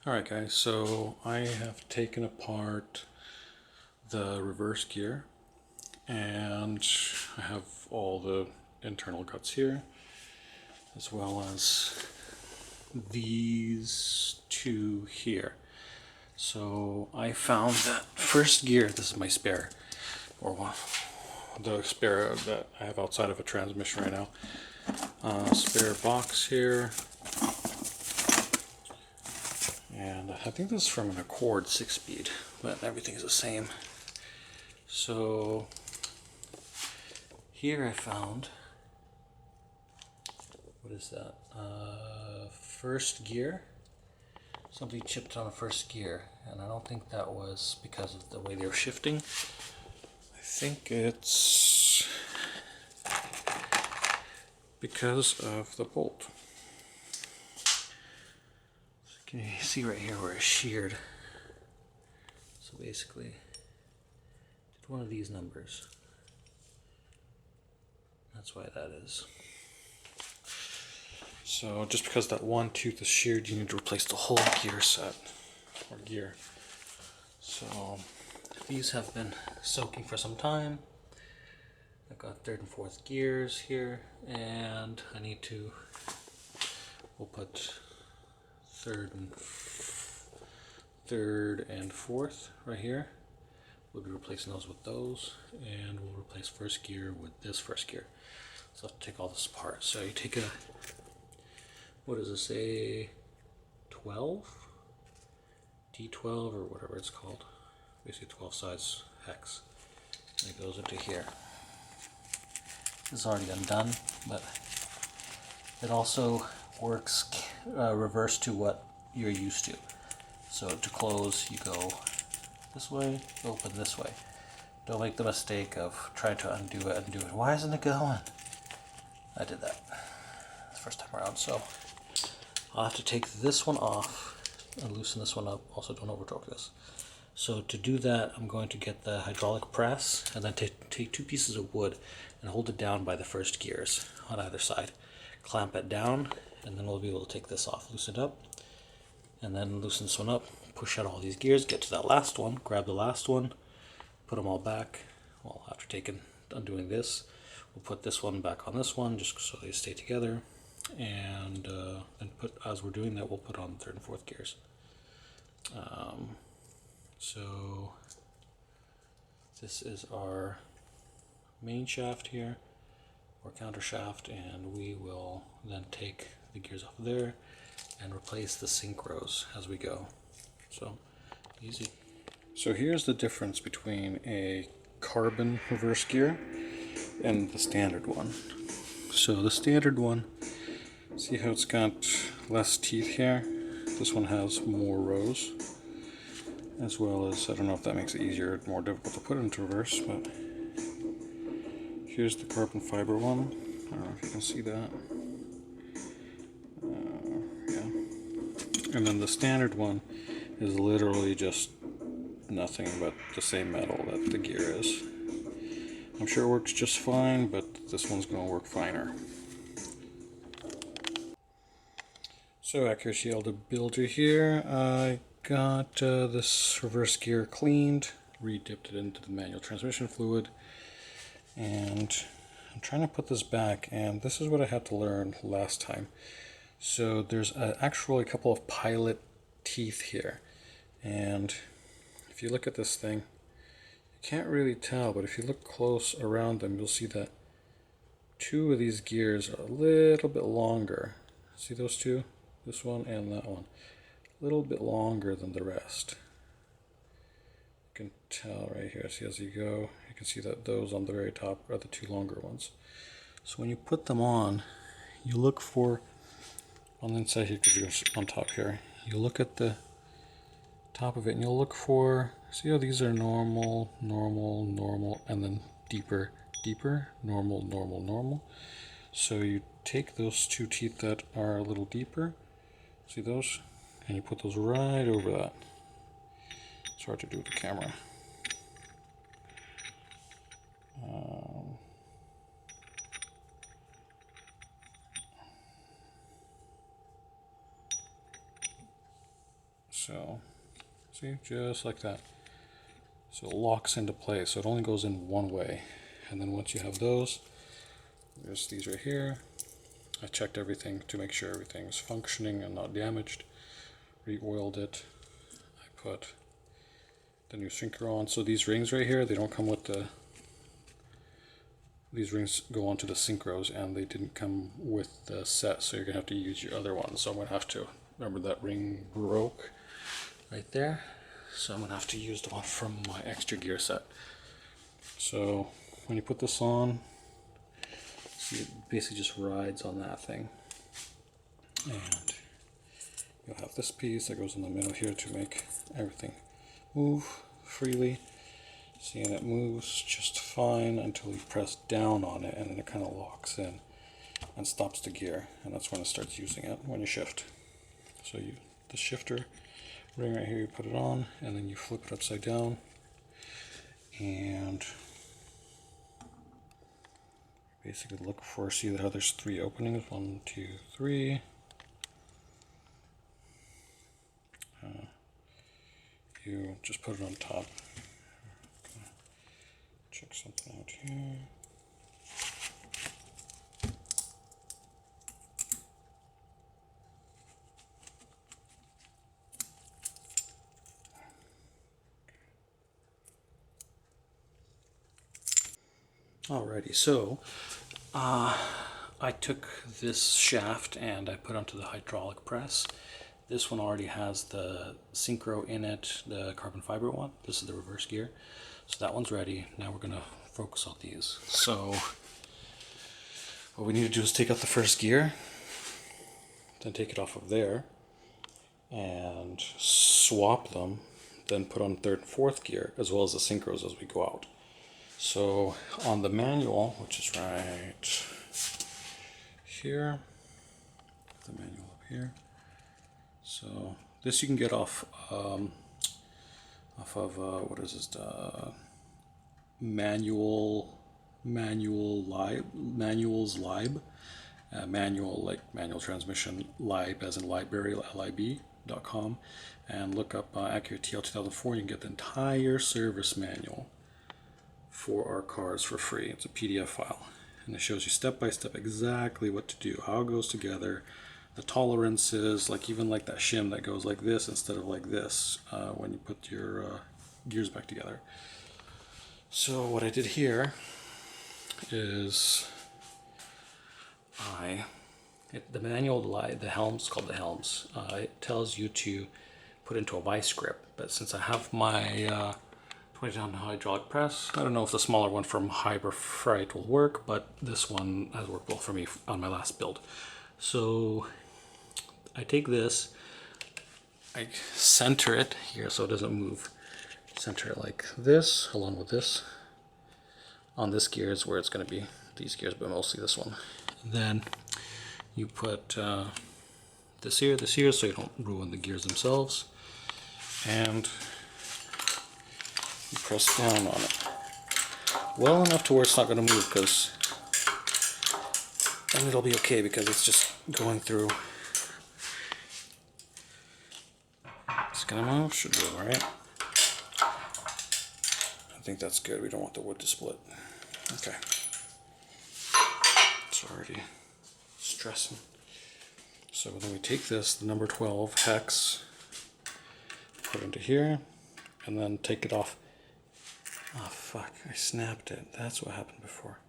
Alright guys, so I have taken apart the reverse gear and I have all the internal guts here as well as these two here. So I found that first gear, this is my spare, or one, the spare that I have outside of a transmission right now. Spare box here. And I think this is from an Acura 6-speed, but everything's the same. So here I found, what is that? First gear. Somebody chipped on the first gear, and I don't think that was because of the way they were shifting. I think it's because of the bolt. Can you see right here where it's sheared? So basically, did one of these numbers. That's why that is. So just because that one tooth is sheared, you need to replace the whole gear set, or gear. So these have been soaking for some time. I've got third and fourth gears here, and I need to, we'll put third and fourth right here. We'll be replacing those with those, and we'll replace first gear with this first gear. So I have to take all this apart. So you take a, what does it say, 12? D12 or whatever it's called. Basically 12 size hex. And it goes into here. This is already undone, but it also works reverse to what you're used to. So to close, you go this way, open this way. Don't make the mistake of trying to undo it. Why isn't it going? I did that the first time around, so I'll have to take this one off and loosen this one up. Also, don't over torque this. So to do that, I'm going to get the hydraulic press and then take two pieces of wood and hold it down by the first gears on either side. Clamp it down, and then we'll be able to take this off, loosen it up, and then loosen this one up, push out all these gears, get to that last one, grab the last one, put them all back. Well, after undoing this, we'll put this one back on this one just so they stay together, and then as we're doing that, we'll put on the third and fourth gears. So this is our main shaft here, or counter shaft, and we will then take the gears off of there and replace the synchros as we go. So easy. So here's the difference between a carbon reverse gear and the standard one. So the standard one, see how it's got less teeth here? This one has more rows, as well as, I don't know if that makes it easier or more difficult to put into reverse, but here's the carbon fiber one. I don't know if you can see that. Yeah. And then the standard one is literally just nothing but the same metal that the gear is. I'm sure it works just fine, but this one's going to work finer. So Acura Shield Builder here. I got this reverse gear cleaned, re-dipped it into the manual transmission fluid, and I'm trying to put this back, and this is what I had to learn last time. So there's actually a couple of pilot teeth here, and if you look at this thing, you can't really tell, but if you look close around them, you'll see that two of these gears are a little bit longer. See those two? This one and that one. A little bit longer than the rest. You can tell right here. See, as you go, you can see that those on the very top are the two longer ones. So when you put them on, you look for, on the inside here, because you're on top here, you look at the top of it and you'll look for, see how these are normal, normal, normal, and then deeper, deeper, normal, normal, normal. So you take those two teeth that are a little deeper, see those, and you put those right over that. It's hard to do with the camera. So, see, just like that. So it locks into place, so it only goes in one way. And then once you have those, there's these right here. I checked everything to make sure everything was functioning and not damaged. Re-oiled it. I put the new synchro on. So these rings right here, they don't come with the... These rings go onto the synchros and they didn't come with the set, so you're going to have to use your other ones. So I'm going to have to... Remember that ring broke right there? So I'm going to have to use the one from my extra gear set. So when you put this on, see, it basically just rides on that thing. And you'll have this piece that goes in the middle here to make everything move freely. See, and it moves just fine until you press down on it, and then it kind of locks in and stops the gear. And that's when it starts using it, when you shift. So the shifter ring right here, you put it on, and then you flip it upside down, and basically look for, see how there's 3 openings, 1, 2, 3. You just put it on top. Check something out here. Alrighty, so I took this shaft and I put onto the hydraulic press. This one already has the synchro in it, the carbon fiber one. This is the reverse gear. So that one's ready. Now we're going to focus on these. So what we need to do is take out the first gear, then take it off of there, and swap them, then put on third and fourth gear, as well as the synchros as we go out. So on the manual, which is right here, the manual up here. So this you can get off of what is this? Manuals Lib, manual like manual transmission lib as in library lib.com, and look up Acura TL 2004. You can get the entire service manual for our cars for free. It's a PDF file, and it shows you step by step exactly what to do, how it goes together, the tolerances, like even like that shim that goes like this instead of like this when you put your gears back together. So what I did here is the manual, the helms, called the helms, it tells you to put into a vice grip, but since I have my 20-ton hydraulic press, I don't know if the smaller one from Harbor Freight will work, but this one has worked well for me on my last build. So I take this, I center it here so it doesn't move. Center it like this, along with this. On this gear is where it's going to be, these gears, but mostly this one. And then you put this here, so you don't ruin the gears themselves. And you press down on it well enough to where it's not going to move, because then it'll be okay, because it's just going through. It's going to move, should move, alright? I think that's good. We don't want the wood to split. Okay. It's already stressing. So then we take this, the number 12 hex, put it into here, and then take it off. Oh fuck, I snapped it. That's what happened before.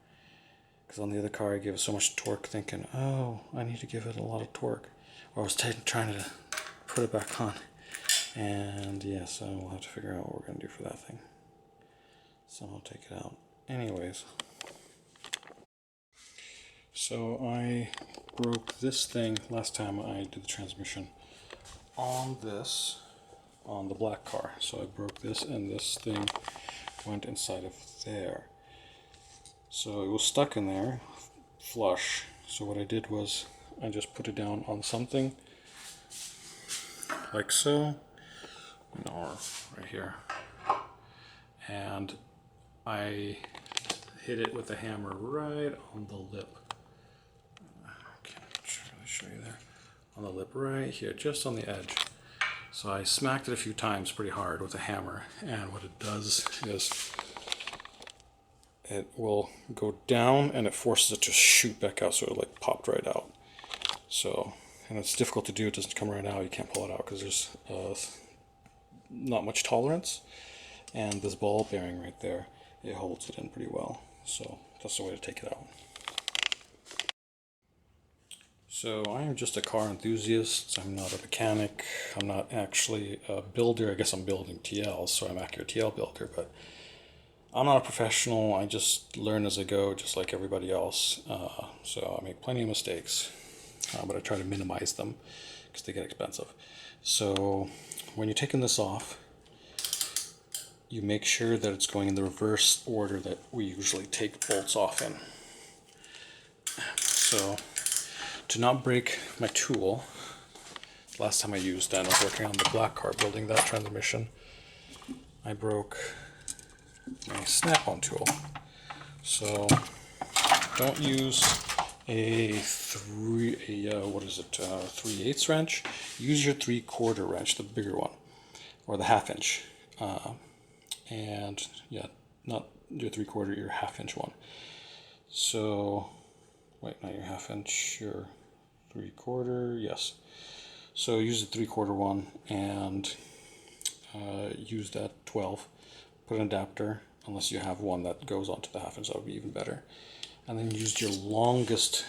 Because on the other car I gave it so much torque thinking, oh, I need to give it a lot of torque. Or I was trying to put it back on. And yeah, so we'll have to figure out what we're going to do for that thing. Somehow take it out. Anyways. So I broke this thing last time I did the transmission on this, on the black car. So I broke this, and this thing went inside of there. So it was stuck in there, flush. So what I did was I just put it down on something, like so, or right here. And I hit it with a hammer right on the lip. I can't really show you there. On the lip right here, just on the edge. So I smacked it a few times pretty hard with a hammer, and what it does is it will go down and it forces it to shoot back out, so it like popped right out. So, and it's difficult to do, it doesn't come right out, you can't pull it out because there's not much tolerance, and this ball bearing right there, it holds it in pretty well. So that's the way to take it out. So I am just a car enthusiast. I'm not a mechanic. I'm not actually a builder. I guess I'm building TLs, so I'm Acura TL builder, but I'm not a professional. I just learn as I go, just like everybody else. So I make plenty of mistakes, but I try to minimize them because they get expensive. So when you're taking this off, you make sure that it's going in the reverse order that we usually take bolts off in. So to not break my tool, last time I used that, I was working on the black car building that transmission, I broke my snap-on tool. So don't use a 3/8 wrench. Use your 3/4 wrench, the bigger one, or the 1/2 inch. And yeah, not your 3/4, your 1/2 inch one. So wait, not your 1/2 inch, your 3/4, yes. So use the 3/4 one and use that 12. Put an adapter, unless you have one that goes onto the 1/2 inch, that would be even better. And then use your longest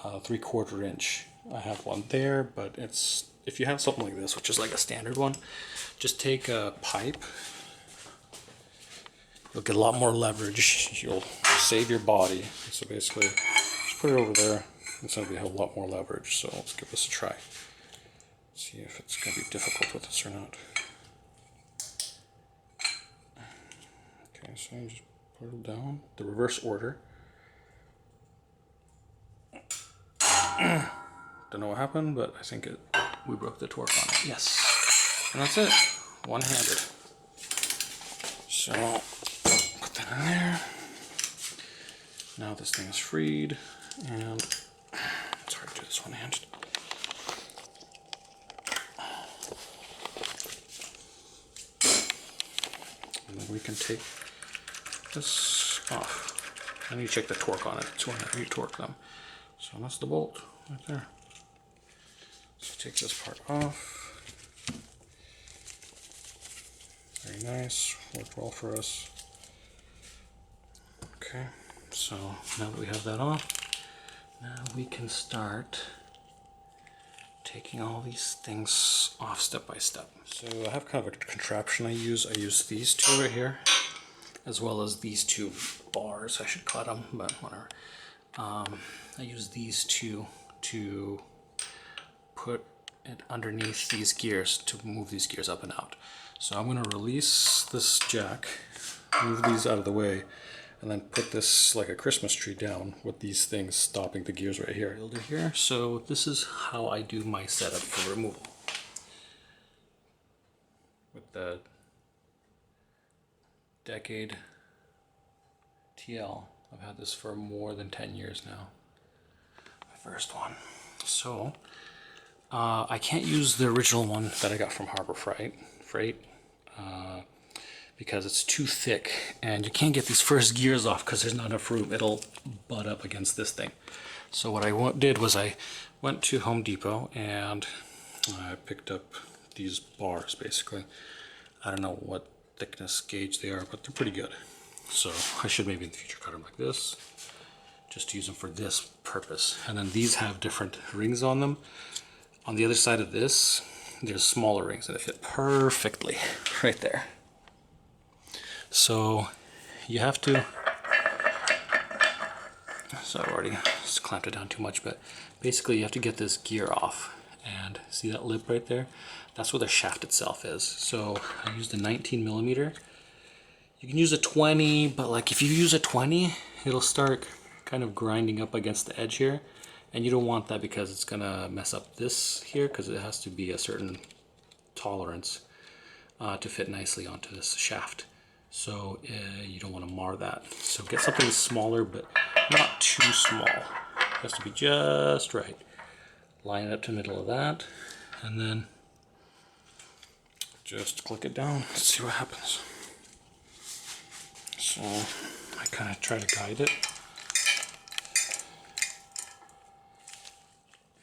3/4 inch. I have one there, but it's, if you have something like this, which is like a standard one, just take a pipe. You'll get a lot more leverage. You'll save your body. So basically, just put it over there. It's going to be a lot more leverage. So let's give this a try. See if it's going to be difficult with this or not. Okay, so you just put it down, the reverse order. Don't know what happened, but I think we broke the torque on it. Yes. And that's it. One-handed. So put that in there. Now this thing is freed, and it's hard to do this one-handed. And then we can take this off. I need to check the torque on it. It's when you torque them. So that's the bolt right there. So take this part off. Very nice, worked well for us. Okay, so now that we have that off, now we can start taking all these things off step by step. So I have kind of a contraption I use. I use these two right here, as well as these two bars. I should cut them, but whatever. I use these two to put it underneath these gears to move these gears up and out. So I'm going to release this jack, move these out of the way, and then put this like a Christmas tree down with these things stopping the gears right here. Builder here. So this is how I do my setup for removal. With the Decade TL, I've had this for more than 10 years now. My first one. So I can't use the original one that I got from Harbor Freight, because it's too thick and you can't get these first gears off because there's not enough room. It'll butt up against this thing. So what I did was I went to Home Depot and I picked up these bars basically. I don't know what thickness gauge they are, but they're pretty good. So I should maybe in the future cut them like this, just to use them for this purpose. And then these have different rings on them. On the other side of this, there's smaller rings that fit perfectly right there. So you have to, so I've already clamped it down too much, but basically you have to get this gear off. And see that lip right there? That's where the shaft itself is. So I used a 19mm. You can use a 20, but like if you use a 20, it'll start kind of grinding up against the edge here. And you don't want that because it's gonna mess up this here, because it has to be a certain tolerance to fit nicely onto this shaft. So you don't want to mar that. So get something smaller, but not too small. It has to be just right. Line it up to the middle of that, and then just click it down, let's see what happens. So I kind of try to guide it.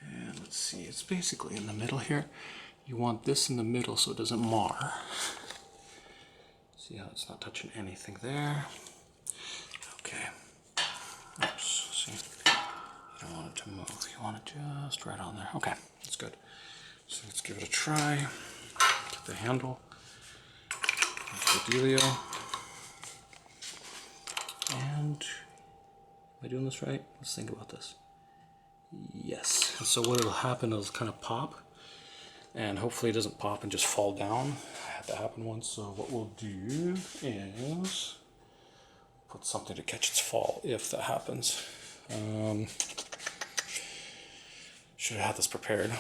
And let's see, it's basically in the middle here. You want this in the middle so it doesn't mar. See how it's not touching anything there. Okay. Oops, see. You don't want it to move. You want it just right on there. Okay, that's good. So let's give it a try. Get the handle. That's the dealio. And am I doing this right? Let's think about this. Yes. And so what will happen is kind of pop, and hopefully it doesn't pop and just fall down. I had that happen once. So what we'll do is put something to catch its fall if that happens. Should have had this prepared.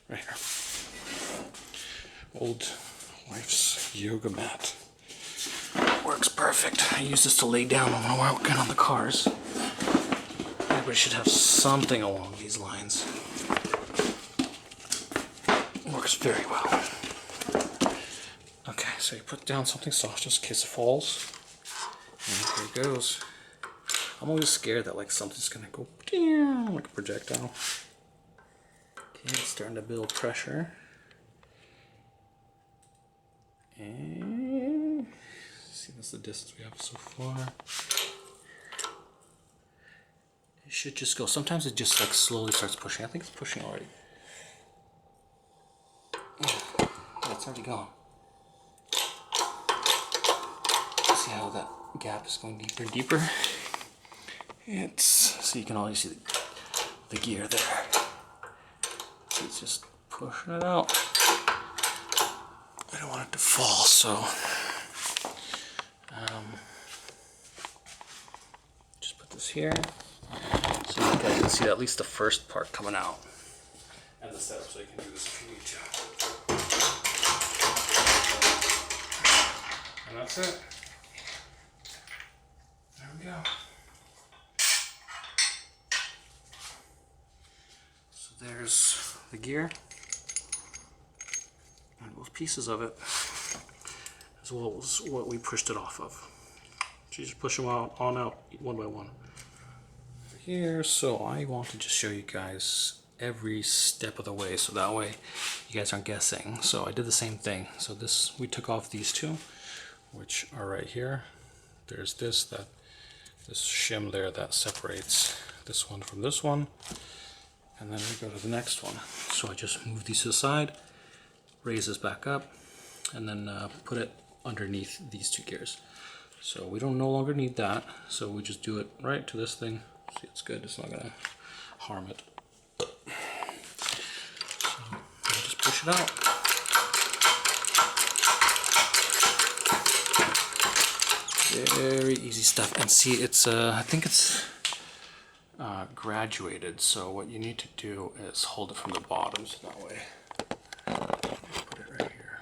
Right here. Old wife's yoga mat. Works perfect. I use this to lay down when I'm working on the cars. Everybody should have something along these lines. Works very well. Okay, so you put down something soft just in case it falls. And here it goes. I'm always scared that like something's gonna go like a projectile. Okay, it's starting to build pressure. And see, that's the distance we have so far. It should just go. Sometimes it just like slowly starts pushing. I think it's pushing already. Oh, it's already gone. See how that gap is going deeper and deeper? It's so you can always see the gear there. It's just pushing it out. I don't want it to fall, so just put this here so you guys can see at least the first part coming out. And the setup, so you can do this if you need to. And that's it. There we go. So there's the gear and both pieces of it, as well as what we pushed it off of. So you just push them out, on out, one by one. Here, so I want to just show you guys every step of the way, so that way you guys aren't guessing. So I did the same thing. So this, we took off these two, which are right here. There's this shim there that separates this one from this one, and then we go to the next one. So I just move these to the side, raise this back up, and then put it underneath these two gears. So we don't no longer need that, so we just do it right to this thing. See, it's good, it's not gonna harm it. So I'll just push it out. Very easy stuff. And see, it's I think it's graduated, so what you need to do is hold it from the bottom, so that way put it right here.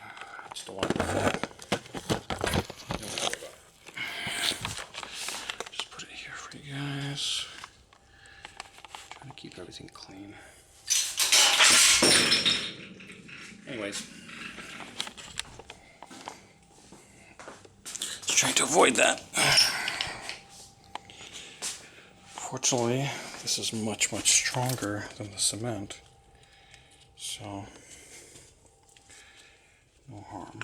I just don't want it to fall. Just put it here for you guys. Trying to keep everything clean. Anyways, just trying to avoid that. Fortunately, this is much stronger than the cement, so no harm.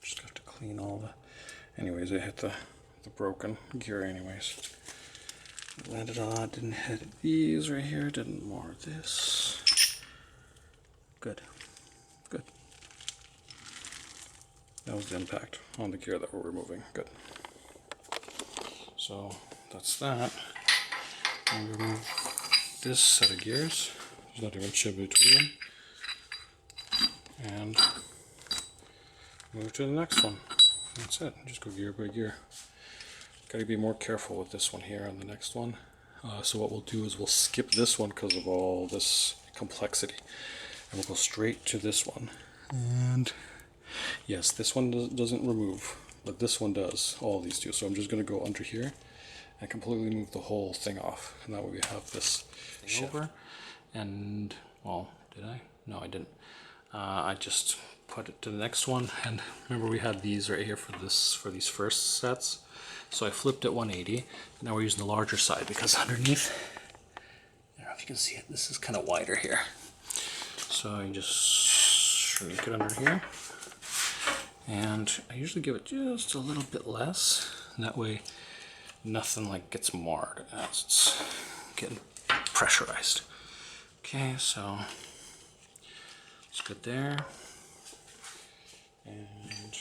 Just got to clean all the. Anyways, I hit the broken gear. Anyways, it landed on. Didn't hit these right here. Didn't mar this. Good, good. That was the impact on the gear that we're removing. Good. So that's that. And we remove this set of gears. There's not even shim between them. And move to the next one. That's it. Just go gear by gear. Gotta be more careful with this one here and the next one. So what we'll do is we'll skip this one because of all this complexity. And we'll go straight to this one. And yes, this one doesn't remove, but this one does. All these do. So I'm just gonna go under here and completely move the whole thing off, and that way we have this thing over, and Well, did I? No, I didn't. I just put it to the next one, and remember we had these right here for these first sets. So I flipped it 180. Now we're using the larger side because underneath, I don't know if you can see it, this is kind of wider here. So you just shrink it under here. And I usually give it just a little bit less, and that way nothing like gets marred as it's getting pressurized. Okay, so it's good there. And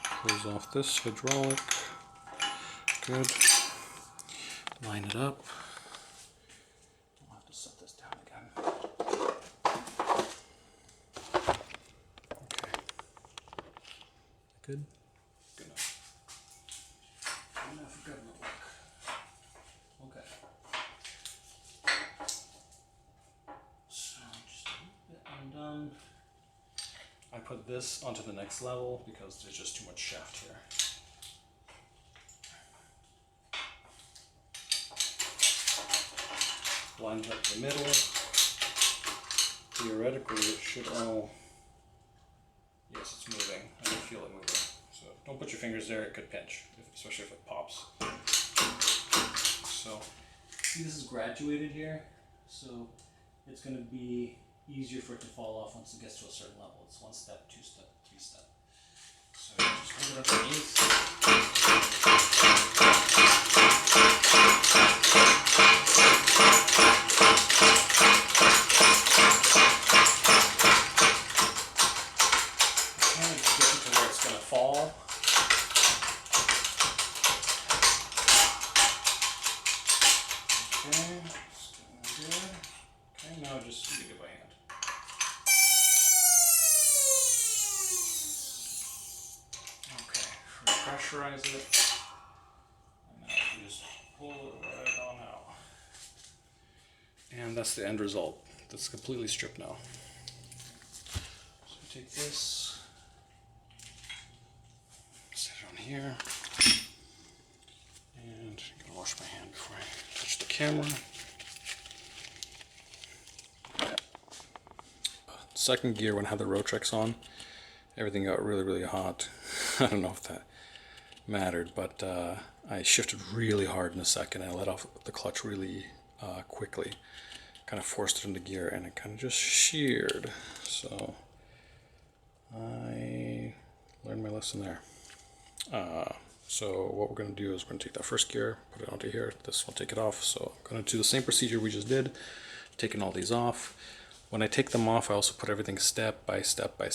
close off this hydraulic. Good. Line it up. I'll have to set this down again. Okay. Good? Good enough. Good enough, good enough. Okay. So just a bit undone. I put this onto the next level because there's just too much shaft here. Line it up the middle. Theoretically, it should all. Yes, it's moving. I can feel it moving. So don't put your fingers there; it could pinch, especially if it pops. So see, this is graduated here, so it's going to be easier for it to fall off once it gets to a certain level. It's 1 step, 2 step, 3 step. So just hold it underneath. Fall. Okay, good. Okay, now just leave it by hand. Okay, pressurize it, and now you just pull it right on out. And that's the end result. That's completely stripped now. So take this. Here, and I'm gonna wash my hand before I touch the camera. Second gear, when I had the Rotrex on, everything got really hot. I don't know if that mattered, but I shifted really hard in the second. I let off the clutch really quickly, kind of forced it into gear, and it kind of just sheared. So I learned my lesson there. So what we're going to do is we're going to take that first gear, put it onto here, this will take it off. So I'm going to do the same procedure we just did, taking all these off. When I take them off, I also put everything step by step, and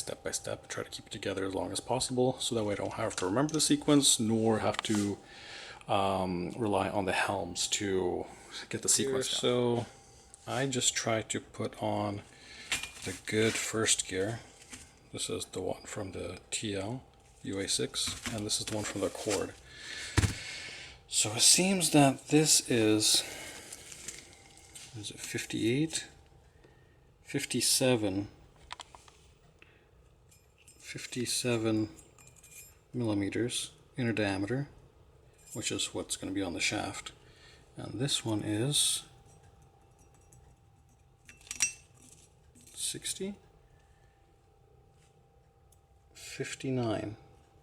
try to keep it together as long as possible, so that way I don't have to remember the sequence, nor have to rely on the helms to get the sequence down. So I just try to put on the good first gear. This is the one from the TL. UA6, and this is the one from the Acura. So it seems that this is it 58? 57 millimeters inner diameter, which is what's going to be on the shaft. And this one is 60? 59.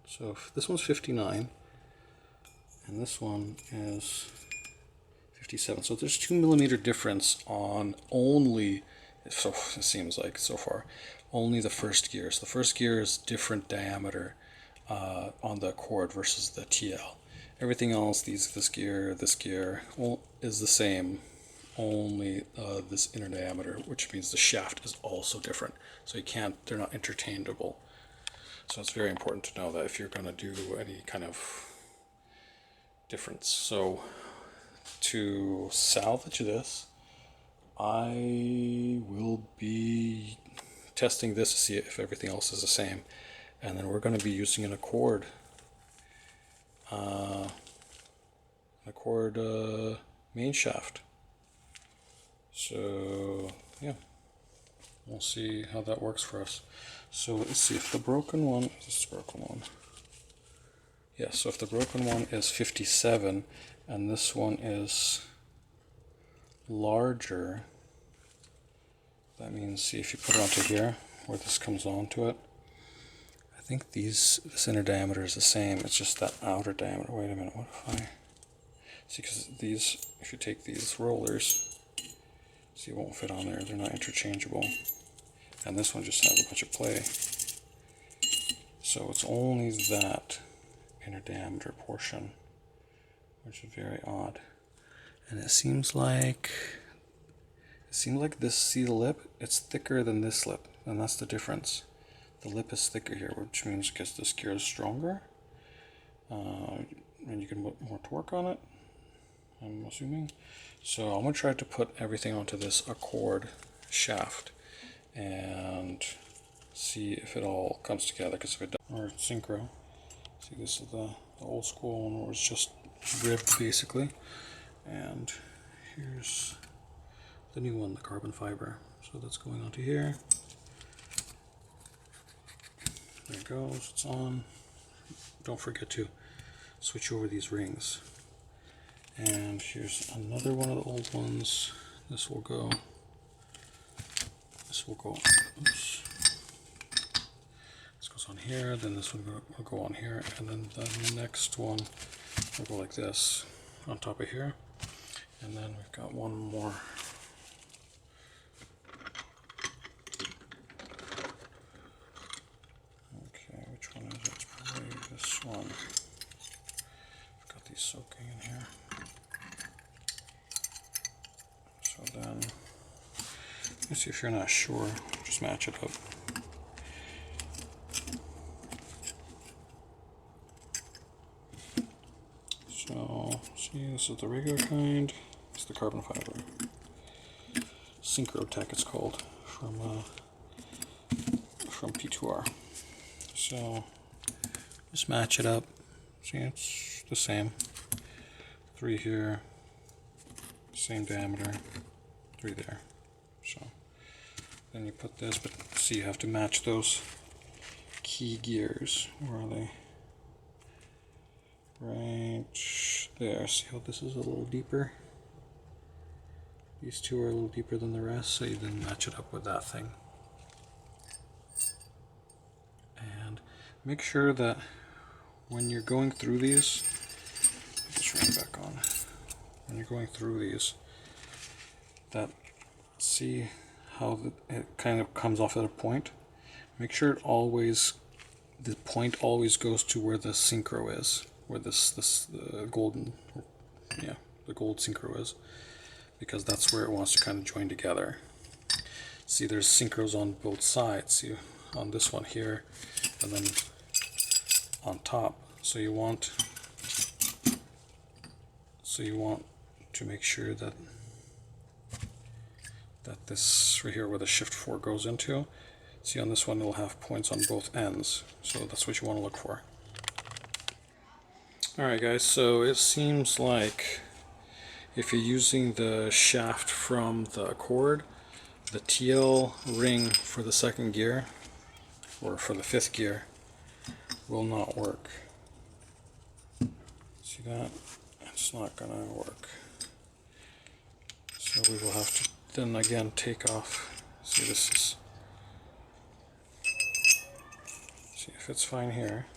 So this one's 59, and this one is 57. So there's 2 millimeter difference on only, so it seems like so far, only the first gear. So the first gear is different diameter on the Accord versus the TL. Everything else, this gear, is the same, only this inner diameter, which means the shaft is also different. So you can't, they're not interchangeable. So it's very important to know that if you're going to do any kind of difference. So to salvage this, I will be testing this to see if everything else is the same. And then we're going to be using an Accord. Main shaft. So yeah, we'll see how that works for us. So let's see if the broken one, is this the broken one? Yeah, so if the broken one is 57 and this one is larger, that means, see, if you put it onto here, where this comes onto it, I think this inner diameter is the same, it's just that outer diameter. Wait a minute, what if I, see, because these, if you take these rollers, see, it won't fit on there, they're not interchangeable. And this one just has a bunch of play. So it's only that inner diameter portion, which is very odd. And it seems like this, see the lip? It's thicker than this lip, and that's the difference. The lip is thicker here, which means because this gear is stronger, and you can put more torque on it, I'm assuming. So I'm going to try to put everything onto this Accord shaft and see if it all comes together, because if it doesn't, or synchro. See, this is the old school one where it's just ribbed basically, and here's the new one, the carbon fiber. So that's going onto here. There it goes, it's on. Don't forget to switch over these rings. And here's another one of the old ones. This will go, oops. This goes on here, then this one will go on here, and then the next one will go like this on top of here. And then we've got one more. Okay, which one is it? It's probably this one. I've got these soaking in here. So then, let's see, if you're not sure, just match it up. So, see, this is the regular kind. It's the carbon fiber. Synchrotech it's called, from P2R. So, just match it up. See, it's the same. 3 here, same diameter, 3 there. So, then you put this, but see, you have to match those key gears. Where are they? Right there. See how this is a little deeper? These two are a little deeper than the rest, so you then match it up with that thing. And make sure that when you're going through these, put this ring back on. When you're going through these, that, see how it kind of comes off at a point? Make sure it always, the point always goes to where the synchro is, where the golden, yeah, the gold synchro is, because that's where it wants to kind of join together. See, there's synchros on both sides. See, on this one here, and then on top. So you want to make sure that this right here, where the shift 4 goes into, see, on this one it'll have points on both ends. So that's what you want to look for. Alright guys, so it seems like if you're using the shaft from the Accord, the TL ring for the 2nd gear, or for the 5th gear, will not work. See that? It's not gonna work. So we will have to then again take off. See, this is, see if it's fine here.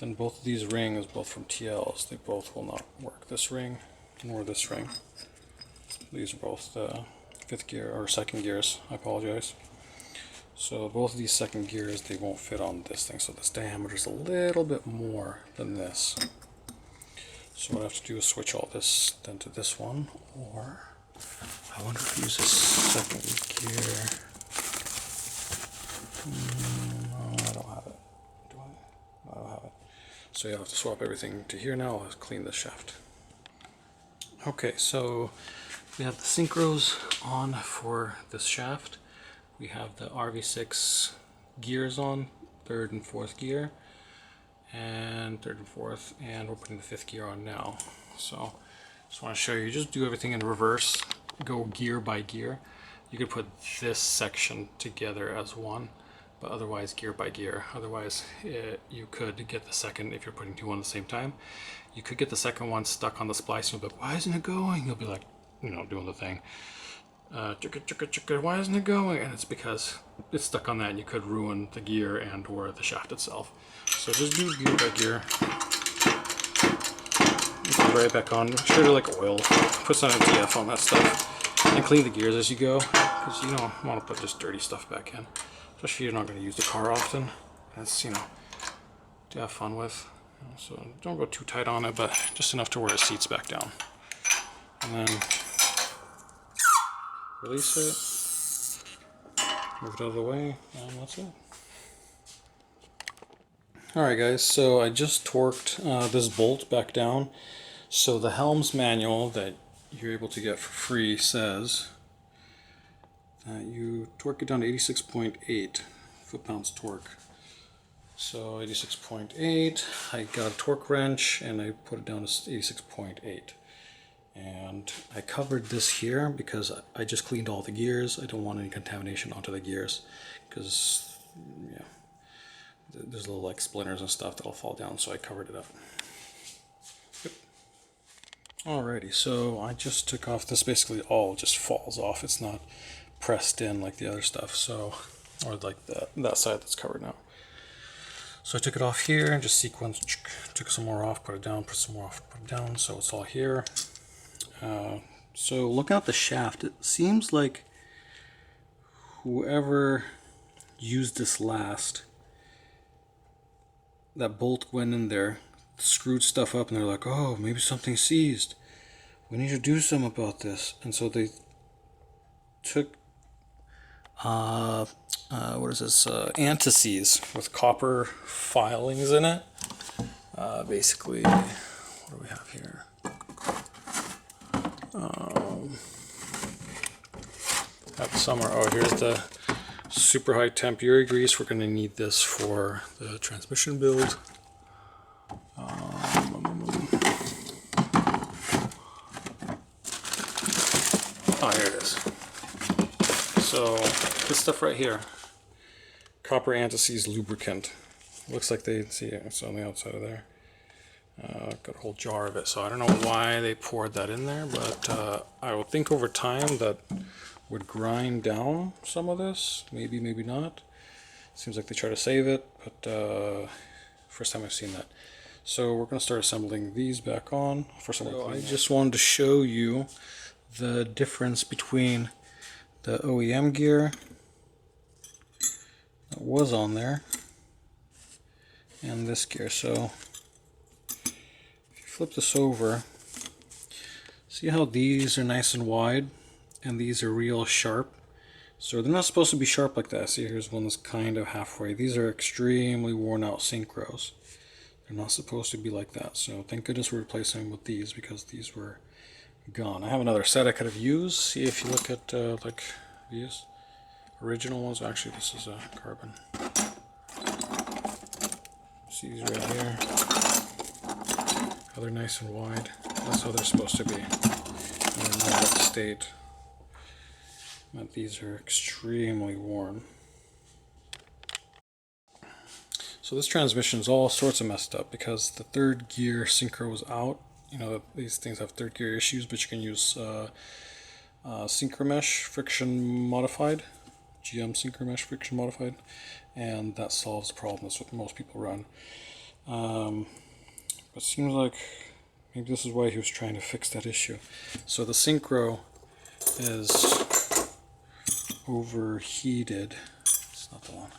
Then both of these rings, both from TLs, they both will not work. This ring nor this ring. These are both the 5th gear or 2nd gears. I apologize. So both of these 2nd gears, they won't fit on this thing. So this diameter is a little bit more than this. So what I have to do is switch all this then to this one, or I wonder if I use this 2nd gear. No, I don't have it. Do I? No, I don't have it. So you'll have to swap everything to here now. I'll clean this shaft. Okay, so we have the synchros on for this shaft. We have the RV6 gears on, 3rd and 4th gear, and 3rd and 4th, and we're putting the 5th gear on now. So just want to show you, just do everything in reverse, go gear by gear. You could put this section together as one, but otherwise gear by gear. Otherwise you could get the 2nd, if you're putting 2 on at the same time, you could get the 2nd one stuck on the splice and you'll be like, why isn't it going? You'll be like, doing the thing. Why isn't it going? And it's because it's stuck on that, and you could ruin the gear and or the shaft itself. So just do gear by gear. Put it right back on. Make sure to like oil. Put some MDF on that stuff, and clean the gears as you go, because you don't want to put just dirty stuff back in, especially if you're not going to use the car often. That's to have fun with. So don't go too tight on it, but just enough to where it seats back down, and then release it, move it out of the way, and that's it. Alright guys, so I just torqued this bolt back down. So the Helms manual that you're able to get for free says that you torque it down to 86.8 foot-pounds torque. So 86.8, I got a torque wrench and I put it down to 86.8. And I covered this here because I just cleaned all the gears. I don't want any contamination onto the gears because there's little like splinters and stuff that'll fall down, so I covered it up. Yep. Alrighty, so I just took off this. Basically all just falls off. It's not pressed in like the other stuff, so, or like that side that's covered now. So I took it off here and just sequenced, took some more off, put it down, put some more off, put it down, so it's all here. So looking at the shaft, it seems like whoever used this last, that bolt went in there, screwed stuff up, and they're like, oh, maybe something seized. We need to do something about this. And so they took, what is this, antices with copper filings in it. Basically, what do we have here? Have somewhere. Oh, here's the super high temp urine grease. We're going to need this for the transmission build. Oh, here it is. So this stuff right here, copper antices lubricant. Looks like they see it. It's on the outside of there. Got a whole jar of it. So I don't know why they poured that in there, but I would think over time that would grind down some of this. Maybe, maybe not. Seems like they try to save it, but first time I've seen that. So we're going to start assembling these back on. So I just wanted to show you the difference between the OEM gear that was on there and this gear. So if you flip this over, see how these are nice and wide and these are real sharp? So they're not supposed to be sharp like that. See, here's one that's kind of halfway. These are extremely worn out synchros. They're not supposed to be like that. So thank goodness we're replacing them with these because these were gone. I have another set I could have used. See, if you look at like these original ones. Actually, this is a carbon. See these right here? How they're nice and wide. That's how they're supposed to be. And they're not that state. But these are extremely worn. So this transmission is all sorts of messed up because the third gear synchro was out. You know, these things have third gear issues, but you can use synchromesh friction modified, GM synchromesh friction modified, and that solves the problem. That's what most people run. But it seems like maybe this is why he was trying to fix that issue. So the synchro is overheated. It's not the one.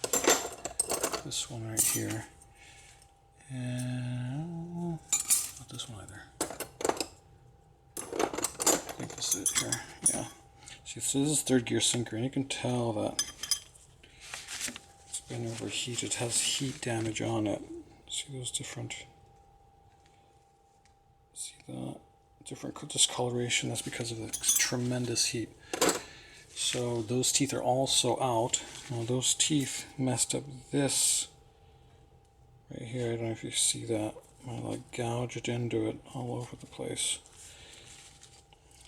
This one right here. And not this one either. I think this is it here. Yeah. See, so this is third gear synchro, and you can tell that it's been overheated. It has heat damage on it. See those different. See that different discoloration? That's because of the tremendous heat. So those teeth are also out. Now those teeth messed up this right here. I don't know if you see that. I like gouged into it all over the place.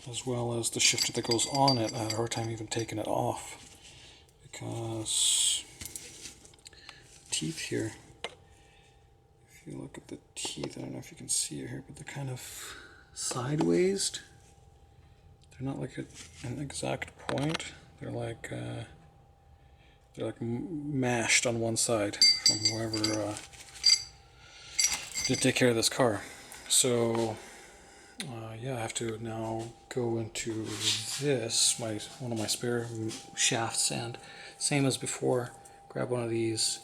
As well as the shifter that goes on it. I had a hard time even taking it off because teeth here. If you look at the teeth, I don't know if you can see it here, but they're kind of sideways. they're not like an exact point. They're like mashed on one side from whoever did take care of this car. So yeah, I have to now go into this, one of my spare shafts, and same as before, grab one of these,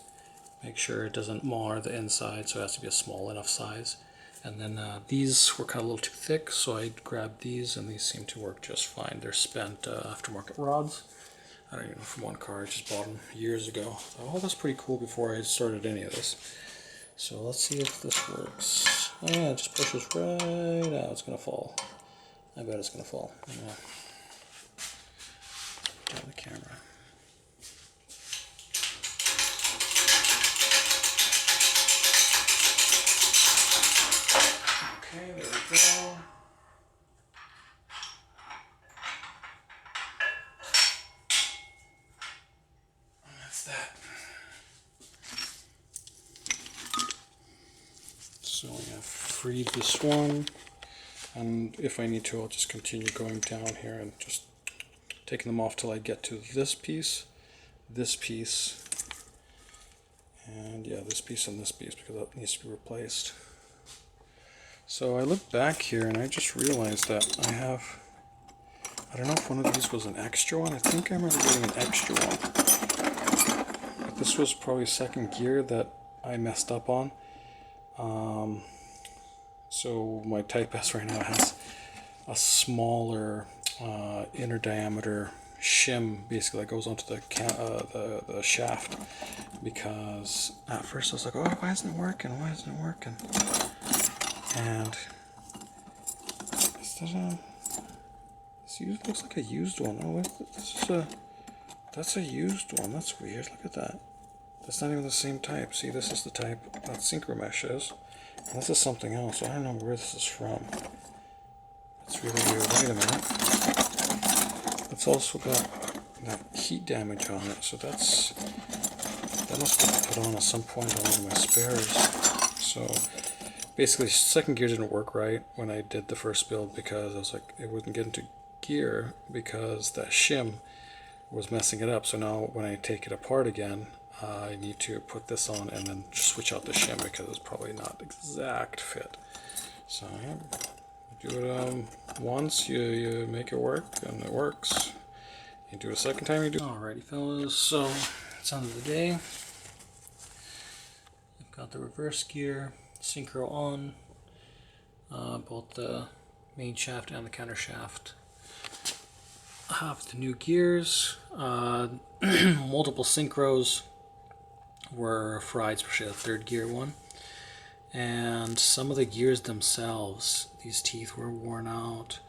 make sure it doesn't mar the inside, so it has to be a small enough size. And then these were kind of a little too thick, so I grabbed these, and these seem to work just fine. They're spent aftermarket rods. I don't even know, from one car. I just bought them years ago. Oh, that's pretty cool before I started any of this. So let's see if this works. Oh yeah, it just pushes right out. It's gonna fall. I bet it's gonna fall. Yeah. Down the camera. Okay, there we go. And that's that. So I have freed this one, and if I need to, I'll just continue going down here and just taking them off till I get to this piece, and yeah, this piece and this piece, because that needs to be replaced. So I look back here and I just realized that I don't know if one of these was an extra one. I think I remember getting an extra one. But this was probably second gear that I messed up on. So my Type S right now has a smaller inner diameter shim, basically, that goes onto the shaft, because at first I was like, oh, why isn't it working? And is that this looks like a used one. Oh, that's a used one. That's weird. Look at that. That's not even the same type. See, this is the type that synchro mesh is. And this is something else. I don't know where this is from. It's really weird. Wait a minute. It's also got that heat damage on it. So that must be put on at some point on one of my spares. So basically, second gear didn't work right when I did the first build, because I was like, it wouldn't get into gear because that shim was messing it up. So now when I take it apart again, I need to put this on and then switch out the shim, because it's probably not exact fit. So yeah, you do it once, you make it work, and it works. You do it a second time, you do. Alrighty, fellas. So it's the end of the day. I've got the reverse gear, synchro on, both the main shaft and the counter shaft. I have the new gears, multiple synchros were fried, especially the third gear one, and some of the gears themselves, these teeth were worn out.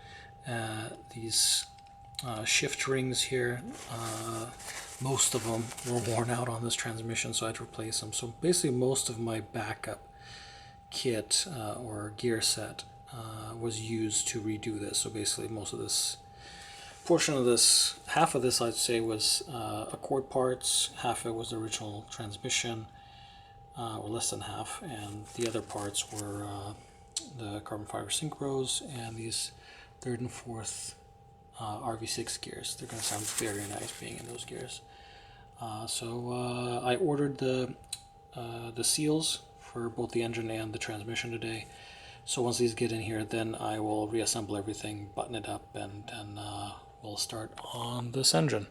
These shift rings here, most of them were worn out on this transmission, so I had to replace them. So basically most of my backup kit or gear set was used to redo this. So basically most of this portion of this, half of this I'd say was Accord parts, half of it was the original transmission, or less than half, and the other parts were the carbon fiber synchros and these third and fourth RV6 gears. They're going to sound very nice being in those gears. So I ordered the seals for both the engine and the transmission today. So once these get in here, then I will reassemble everything, button it up, and we'll start on this engine.